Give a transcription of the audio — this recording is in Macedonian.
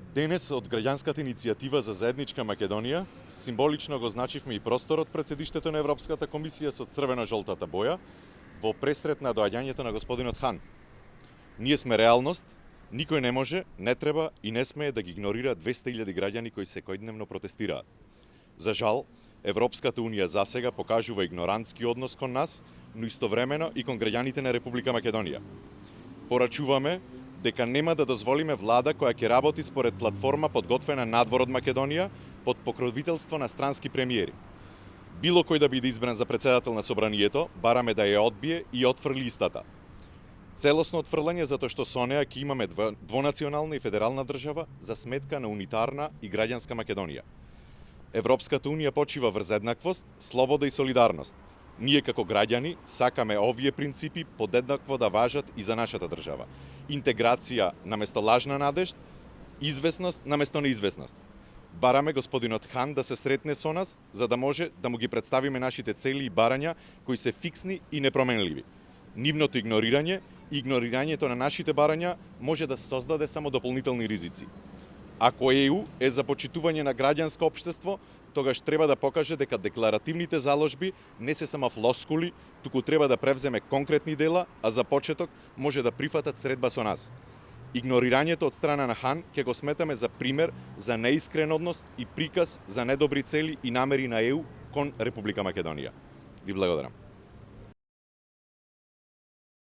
Денес од граѓанската иницијатива за заедничка Македонија символично го значивме и просторот пред седиштето на Европската комисија со црвено-жолтата боја во пресрет на доаѓањето на господинот Хан. Ние сме реалност, никој не може, не треба и не смее да ги игнорира 200.000 граѓани кои секојдневно протестираат. За жал, Европската унија засега покажува игнорантски однос кон нас, но истовремено и кон граѓаните на Република Македонија. Порачуваме дека нема да дозволиме влада која ќе работи според платформа подготвена надвор од Македонија под покровителство на странски премиери. Било кој да биде избран за председател на собранието, бараме да ја одбие и отфрли истата. Целосно отфрлање затоа што со неа ќе имаме двонационална и федерална држава за сметка на унитарна и граѓанска Македонија. Европската унија почива врз еднаквост, слобода и солидарност. Ние како граѓани сакаме овие принципи подеднакво да важат и за нашата држава. Интеграција наместо лажна надежд, известност наместо неизвестност. Бараме господинот Хан да се сретне со нас, за да може да му ги представиме нашите цели и барања кои се фиксни и непроменливи. Нивното игнорирање и игнорирањето на нашите барања може да создаде само дополнителни ризици. Ако ЕУ е за почитување на граѓанско општество, тогаш треба да покаже дека декларативните заложби не се само флоскули, туку треба да превземе конкретни дела, а за почеток може да прифатат средба со нас. Игнорирањето од страна на Хан ќе го сметаме за пример за неискрен однос и приказ за недобри цели и намери на ЕУ кон Република Македонија. Ви благодарам.